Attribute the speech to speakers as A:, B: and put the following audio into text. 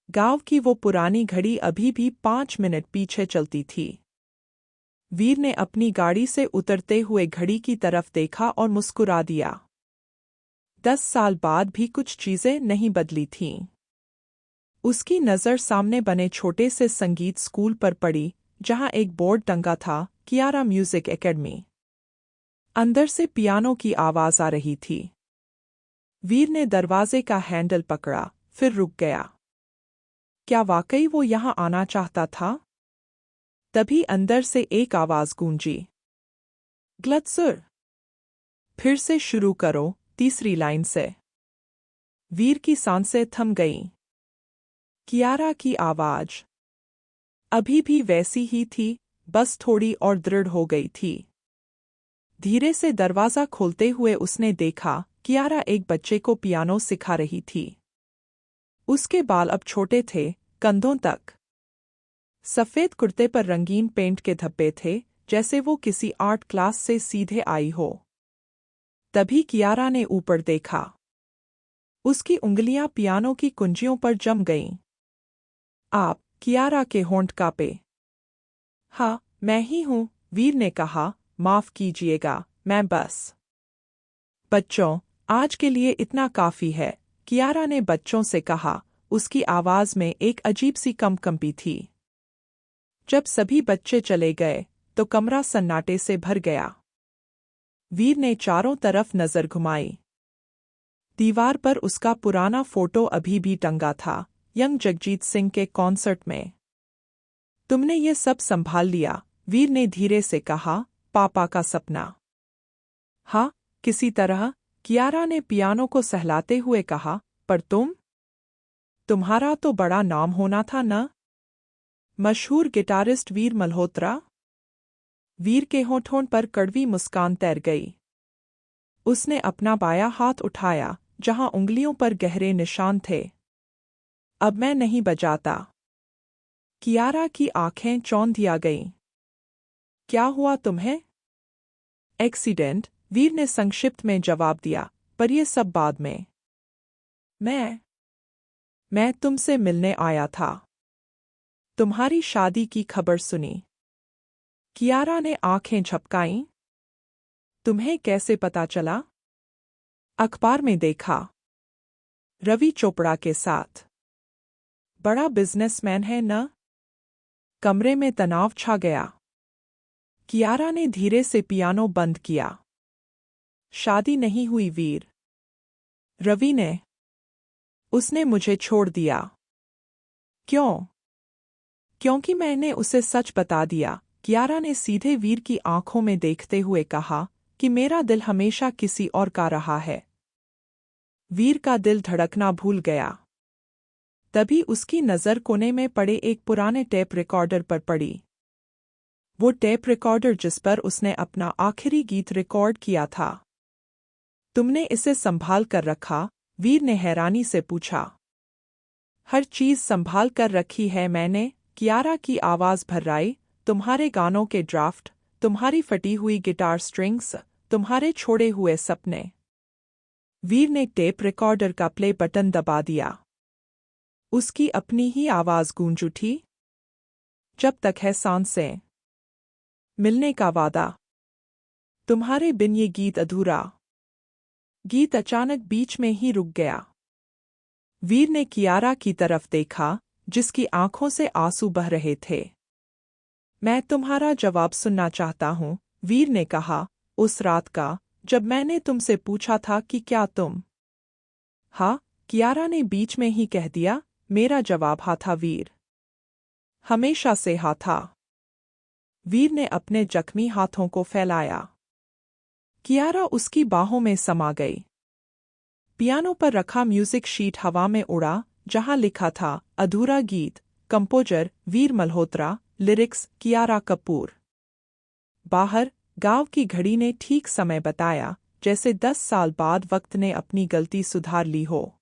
A: गांव की वो पुरानी घड़ी अभी भी 5 मिनट पीछे चलती थी। वीर ने अपनी गाड़ी से उतरते हुए घड़ी की तरफ देखा और मुस्कुरा दिया। 10 साल बाद भी कुछ चीजें नहीं बदली थीं। उसकी नज़र सामने बने छोटे से संगीत स्कूल पर पड़ी, जहां एक बोर्ड टंगा था, कियारा म्यूजिक एकेडमी। अंदर से पियानो की आवाज आ रही थी। वीर ने दरवाजे का हैंडल पकड़ा, फिर रुक गया। क्या वाकई वो यहां आना चाहता था? तभी अंदर से एक आवाज गूंजी। ग्लत्सुर। फिर से शुरू करो, तीसरी लाइन से। वीर की सांसें थम गईं। कियारा की आवाज अभी भी वैसी ही थी, बस थोड़ी और दृढ़ हो गई थी। धीरे से दरवाजा खोलते हुए उसने देखा, कियारा एक बच्चे को पियानो सिखा रही थी। उसके बाल अब छोटे थे, कंधों तक। सफ़ेद कुर्ते पर रंगीन पेंट के धब्बे थे, जैसे वो किसी आर्ट क्लास से सीधे आई हो। तभी कियारा ने ऊपर देखा। उसकी उंगलियां पियानो की कुंजियों पर जम गईं। आप, कियारा के होंठ कांपे। हाँ, मैं ही हूँ, वीर ने कहा, माफ़ कीजिएगा, मैं बस। बच्चों, आज के लिए इतना काफ़ी है, कियारा ने बच्चों से कहा, उसकी आवाज़ में एक अजीब सी कंपी थी। जब सभी बच्चे चले गए, तो कमरा सन्नाटे से भर गया। वीर ने चारों तरफ नजर घुमाई। दीवार पर उसका पुराना फोटो अभी भी टंगा था, यंग जगजीत सिंह के कॉन्सर्ट में। तुमने ये सब संभाल लिया, वीर ने धीरे से कहा, पापा का सपना। हाँ, किसी तरह, कियारा ने पियानो को सहलाते हुए कहा, पर तुम्हारा तो बड़ा नाम होना था न? मशहूर गिटारिस्ट वीर मल्होत्रा? वीर के होठों पर कड़वी मुस्कान तैर गई। उसने अपना बायां हाथ उठाया, जहां उंगलियों पर गहरे निशान थे। अब मैं नहीं बजाता। कियारा की आंखें चौंधिया गईं। क्या हुआ तुम्हें? एक्सीडेंट, वीर ने संक्षिप्त में जवाब दिया, पर यह सब बाद में। मैं तुमसे मिलने आया था। तुम्हारी शादी की खबर सुनी। कियारा ने आंखें झपकाईं। तुम्हें कैसे पता चला? अखबार में देखा। रवि चोपड़ा के साथ। बड़ा बिजनेसमैन है न? कमरे में तनाव छा गया। कियारा ने धीरे से पियानो बंद किया। शादी नहीं हुई वीर। रवि ने। उसने मुझे छोड़ दिया। क्यों? क्योंकि मैंने उसे सच बता दिया, कियारा ने सीधे वीर की आंखों में देखते हुए कहा, कि मेरा दिल हमेशा किसी और का रहा है। वीर का दिल धड़कना भूल गया। तभी उसकी नज़र कोने में पड़े एक पुराने टेप रिकॉर्डर पर पड़ी। वो टेप रिकॉर्डर जिस पर उसने अपना आखिरी गीत रिकॉर्ड किया था। तुमने इसे संभाल कर रखा? वीर ने हैरानी से पूछा। हर चीज़ संभाल कर रखी है मैंने, कियारा की आवाज़ भर्राई, तुम्हारे गानों के ड्राफ्ट, तुम्हारी फटी हुई गिटार स्ट्रिंग्स, तुम्हारे छोड़े हुए सपने। वीर ने टेप रिकॉर्डर का प्ले बटन दबा दिया। उसकी अपनी ही आवाज़ गूंज उठी। जब तक है सांसें। मिलने का वादा। तुम्हारे बिन ये गीत अधूरा। गीत अचानक बीच में ही रुक गया। वीर ने कियारा की तरफ देखा, जिसकी आंखों से आंसू बह रहे थे। मैं तुम्हारा जवाब सुनना चाहता हूँ, वीर ने कहा, उस रात का, जब मैंने तुमसे पूछा था कि क्या तुम। हाँ, कियारा ने बीच में ही कह दिया, मेरा जवाब हाँ था वीर। हमेशा से हाँ था। वीर ने अपने जख्मी हाथों को फैलाया। कियारा उसकी बाहों में समा गई। पियानो पर रखा म्यूजिक शीट हवा में उड़ा, जहां लिखा था, अधूरा गीत, कंपोजर वीर मल्होत्रा, लिरिक्स कियारा कपूर। बाहर, गांव की घड़ी ने ठीक समय बताया, जैसे 10 साल बाद वक्त ने अपनी गलती सुधार ली हो।